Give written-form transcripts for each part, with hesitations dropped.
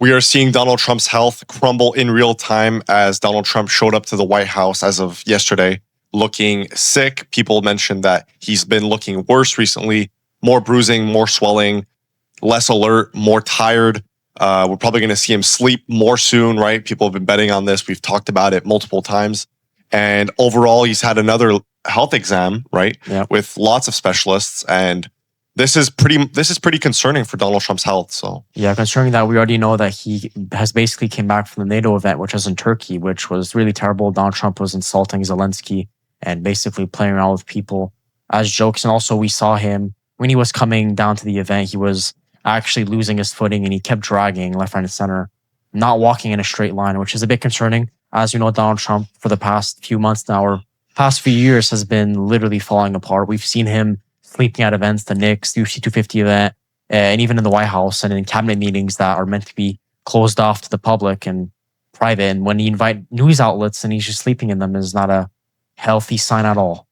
We are seeing Donald Trump's health crumble in real time as Donald Trump showed up to the White House as of yesterday looking sick. People mentioned that he's been looking worse recently, more bruising, more swelling, less alert, more tired. We're probably going to see him sleep more soon, right? People have been betting on this. We've talked about it multiple times. And overall, he's had another health exam, right? Yeah. With lots of specialists. And this is pretty concerning for Donald Trump's health. So yeah, concerning that we already know that he has basically came back from the NATO event, which was in Turkey, which was really terrible. Donald Trump was insulting Zelensky and basically playing around with people as jokes. And also we saw him when he was coming down to the event, he was actually losing his footing and he kept dragging left, right, and center, not walking in a straight line, which is a bit concerning. As you know, Donald Trump for the past few months now or past few years has been literally falling apart. We've seen him sleeping at events, the Knicks, the UFC 250 event, and even in the White House and in cabinet meetings that are meant to be closed off to the public and private. And when you invite news outlets and he's just sleeping in them is not a healthy sign at all.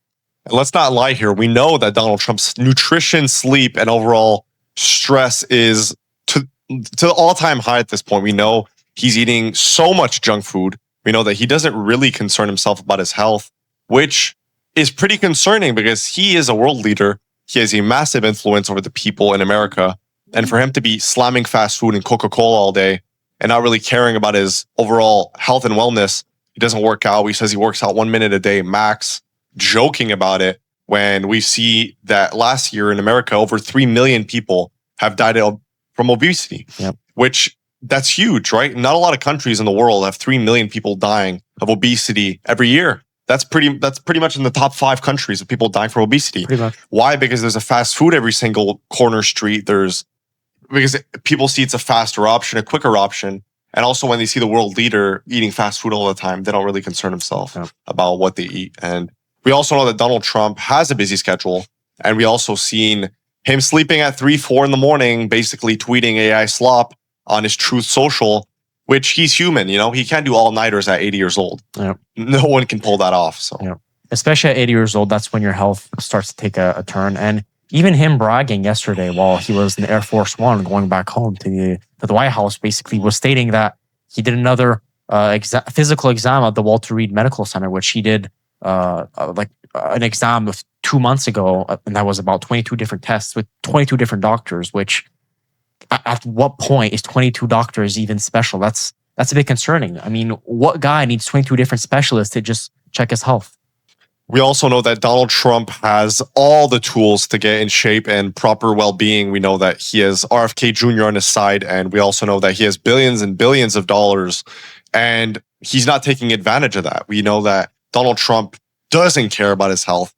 And let's not lie here. We know that Donald Trump's nutrition, sleep, and overall stress is to the all-time high at this point. We know he's eating so much junk food. We know that he doesn't really concern himself about his health, which is pretty concerning because he is a world leader. He has a massive influence over the people in America. And for him to be slamming fast food and Coca-Cola all day and not really caring about his overall health and wellness, he doesn't work out. He says he works out 1 minute a day max, joking about it when we see that last year in America, over 3 million people have died from obesity, which that's huge, right? Not a lot of countries in the world have 3 million people dying of obesity every year. That's pretty much in the top 5 countries of people dying from obesity. Why? Because there's a fast food every single corner street. Because people see it's a faster option, a quicker option. And also when they see the world leader eating fast food all the time, they don't really concern themselves about what they eat. And we also know that Donald Trump has a busy schedule. And we also seen him sleeping at 3, 4 in the morning, basically tweeting AI slop on his Truth Social, which he's human, he can't do all-nighters at 80 years old. Yep. No one can pull that off. So, especially at 80 years old, that's when your health starts to take a turn. And even him bragging yesterday while he was in the Air Force One going back home to the White House, basically was stating that he did another physical exam at the Walter Reed Medical Center, which he did an exam of 2 months ago. And that was about 22 different tests with 22 different doctors, which at what point is 22 doctors even special? That's a bit concerning. I mean, what guy needs 22 different specialists to just check his health? We also know that Donald Trump has all the tools to get in shape and proper well-being. We know that he has RFK Jr. on his side, and we also know that he has billions and billions of dollars, and he's not taking advantage of that. We know that Donald Trump doesn't care about his health,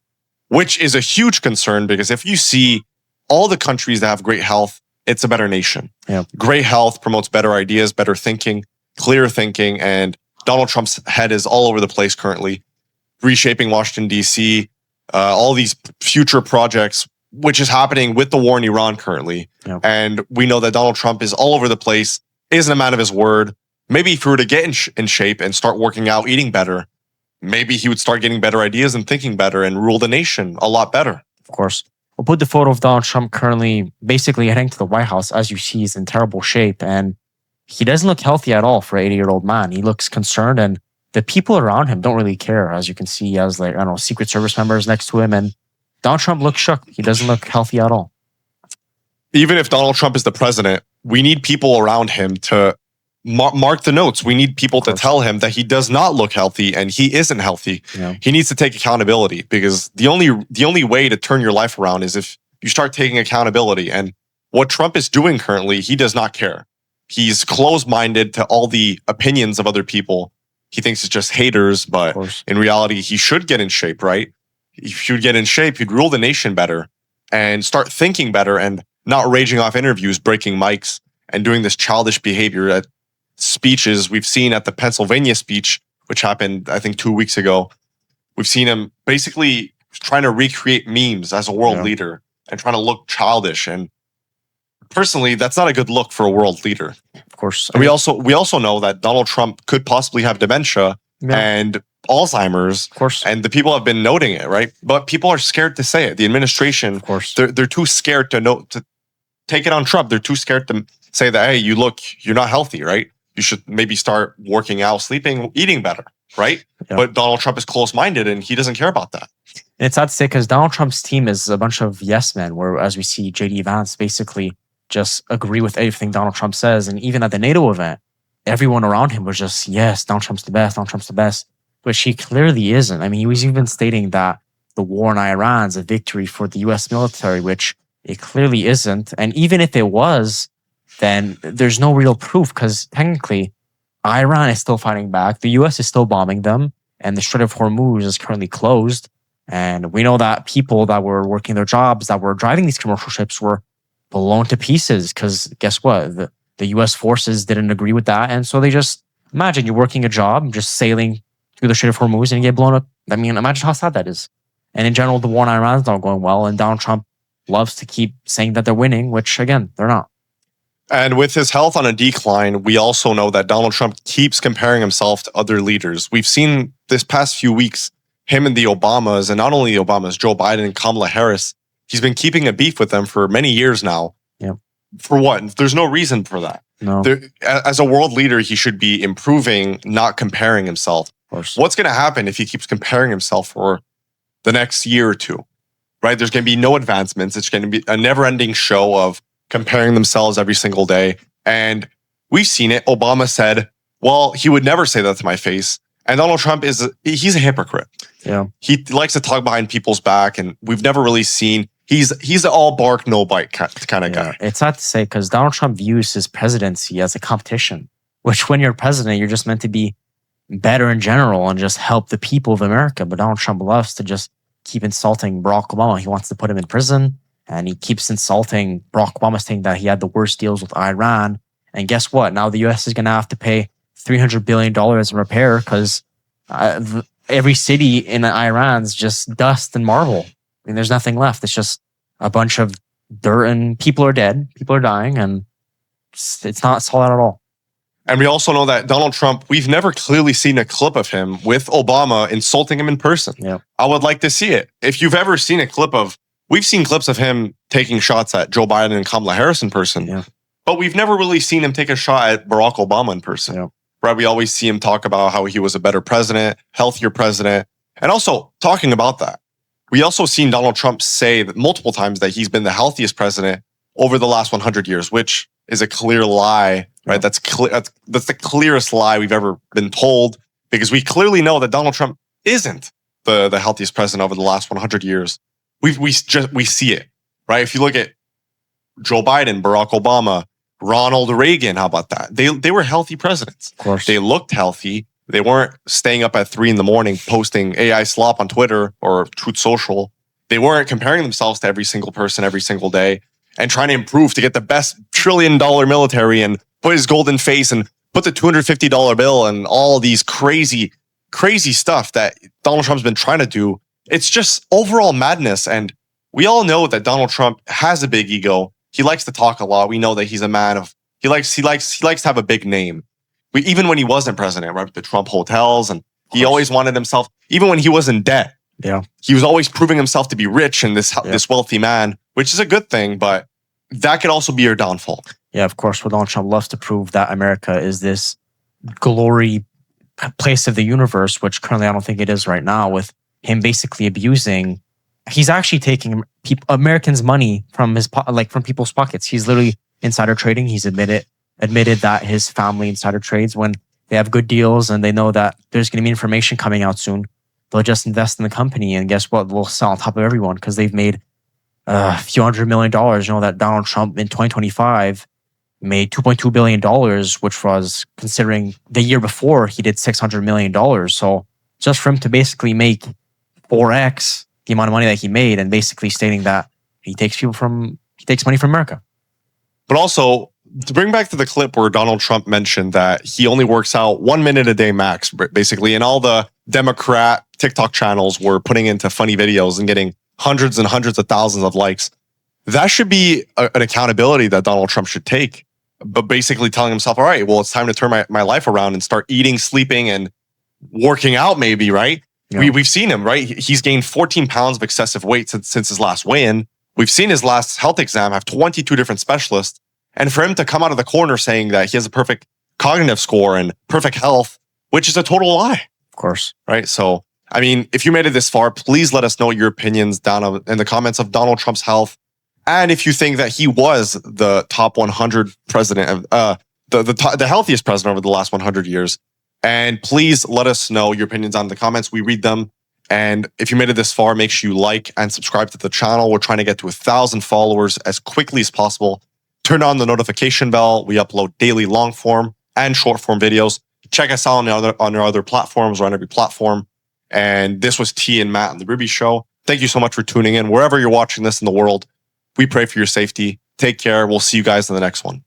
which is a huge concern because if you see all the countries that have great health, it's a better nation. Yeah. Great health promotes better ideas, better thinking, clear thinking, and Donald Trump's head is all over the place currently, reshaping Washington, D.C., all these future projects, which is happening with the war in Iran currently. Yep. And we know that Donald Trump is all over the place, isn't a man of his word. Maybe if he were to get in shape and start working out, eating better, maybe he would start getting better ideas and thinking better and rule the nation a lot better. Of course. We'll put the photo of Donald Trump currently basically heading to the White House. As you see, he's in terrible shape and he doesn't look healthy at all for an 80-year-old man. He looks concerned and the people around him don't really care. As you can see, he has Secret Service members next to him and Donald Trump looks shook. He doesn't look healthy at all. Even if Donald Trump is the president, we need people around him to mark the notes. We need people to tell him that he does not look healthy and he isn't healthy. Yeah. He needs to take accountability because the only way to turn your life around is if you start taking accountability. And what Trump is doing currently, he does not care. He's closed-minded to all the opinions of other people. He thinks it's just haters, but in reality, he should get in shape, right? He should get in shape. He'd rule the nation better and start thinking better and not raging off interviews, breaking mics, and doing this childish behavior at speeches. We've seen at the Pennsylvania speech, which happened, I think, 2 weeks ago. We've seen him basically trying to recreate memes as a world leader and trying to look childish. And personally, that's not a good look for a world leader. Of course. And we also know that Donald Trump could possibly have dementia and Alzheimer's. Of course. And the people have been noting it, right? But people are scared to say it. The administration, of course, they're too scared to take it on Trump. They're too scared to say that, hey, you're not healthy, right? You should maybe start working out, sleeping, eating better, right? Yeah. But Donald Trump is close-minded and he doesn't care about that. And it's sad to say because Donald Trump's team is a bunch of yes men, where as we see JD Vance basically just agree with everything Donald Trump says. And even at the NATO event, everyone around him was just, yes, Donald Trump's the best, Donald Trump's the best. Which he clearly isn't. I mean, he was even stating that the war in Iran is a victory for the US military, which it clearly isn't. And even if it was, then there's no real proof because technically Iran is still fighting back. The US is still bombing them. And the Strait of Hormuz is currently closed. And we know that people that were working their jobs, that were driving these commercial ships, were blown to pieces because guess what? The US forces didn't agree with that. And so they just, imagine you're working a job, just sailing through the Strait of Hormuz and you get blown up. I mean, imagine how sad that is. And in general, the war in Iran is not going well. And Donald Trump loves to keep saying that they're winning, which again, they're not. And with his health on a decline, we also know that Donald Trump keeps comparing himself to other leaders. We've seen this past few weeks, him and the Obamas, and not only the Obamas, Joe Biden and Kamala Harris, he's been keeping a beef with them for many years now. Yeah. For what? There's no reason for that. No. As a world leader, he should be improving, not comparing himself. Of course. What's going to happen if he keeps comparing himself for the next year or two? Right? There's going to be no advancements. It's going to be a never-ending show of comparing themselves every single day. And we've seen it. Obama said, well, he would never say that to my face. And Donald Trump he's a hypocrite. Yeah. He likes to talk behind people's back, and we've never really seen, he's an all bark, no bite kind of guy. It's sad to say because Donald Trump views his presidency as a competition, which when you're president, you're just meant to be better in general and just help the people of America. But Donald Trump loves to just keep insulting Barack Obama. He wants to put him in prison. And he keeps insulting Barack Obama, saying that he had the worst deals with Iran. And guess what? Now the U.S. is going to have to pay $300 billion in repair because every city in Iran is just dust and marble. I mean, there's nothing left. It's just a bunch of dirt and people are dead. People are dying. And it's not solid at all. And we also know that Donald Trump, we've never clearly seen a clip of him with Obama insulting him in person. Yeah. I would like to see it. If you've ever seen a clip of, we've seen clips of him taking shots at Joe Biden and Kamala Harris in person, Yeah. but we've never really seen him take a shot at Barack Obama in person. Yeah. Right? We always see him talk about how he was a better president, healthier president, and also talking about that. We also seen Donald Trump say that multiple times that he's been the healthiest president over the last 100 years, which is a clear lie, right? Yeah. That's the clearest lie we've ever been told, because we clearly know that Donald Trump isn't the healthiest president over the last 100 years. We see it, right? If you look at Joe Biden, Barack Obama, Ronald Reagan, how about that? They were healthy presidents. Of course. They looked healthy. They weren't staying up at 3 a.m. posting AI slop on Twitter or Truth Social. They weren't comparing themselves to every single person every single day and trying to improve to get the best $1 trillion military and put his golden face and put the $250 bill and all these crazy stuff that Donald Trump's been trying to do. It's just overall madness. And we all know that Donald Trump has a big ego. He likes to talk a lot. We know that he's a man of, he likes to have a big name. Even when he wasn't president, right? The Trump hotels, and he always wanted himself, even when he was in debt. Yeah. He was always proving himself to be rich and this wealthy man, which is a good thing, but that could also be your downfall. Yeah, of course. Well, Donald Trump loves to prove that America is this glory place of the universe, which currently I don't think it is right now, with him basically abusing. He's actually taking Americans' money from from people's pockets. He's literally insider trading. He's admitted that his family insider trades when they have good deals and they know that there's going to be information coming out soon. They'll just invest in the company, and guess what? They'll sell on top of everyone because they've made a few $100 million. You know that Donald Trump in 2025 made $2.2 billion, which was, considering the year before, he did $600 million. So just for him to basically make 4x the amount of money that he made, and basically stating that he takes money from America. But also, to bring back to the clip where Donald Trump mentioned that he only works out 1 minute a day max, basically, and all the Democrat TikTok channels were putting into funny videos and getting hundreds and hundreds of thousands of likes. That should be an accountability that Donald Trump should take. But basically telling himself, all right, well, it's time to turn my life around and start eating, sleeping, and working out maybe, right? Yeah. We've seen him, right? He's gained 14 pounds of excessive weight since his last weigh-in. We've seen his last health exam have 22 different specialists. And for him to come out of the corner saying that he has a perfect cognitive score and perfect health, which is a total lie. Of course. Right? So, I mean, if you made it this far, please let us know your opinions down in the comments of Donald Trump's health. And if you think that he was the top 100 president, the healthiest president over the last 100 years. And please let us know your opinions on the comments. We read them. And if you made it this far, make sure you like and subscribe to the channel. We're trying to get to 1,000 followers as quickly as possible. Turn on the notification bell. We upload daily long form and short form videos. Check us out on our other platforms or on every platform. And this was T and Matt on The Berube Show. Thank you so much for tuning in. Wherever you're watching this in the world, we pray for your safety. Take care. We'll see you guys in the next one.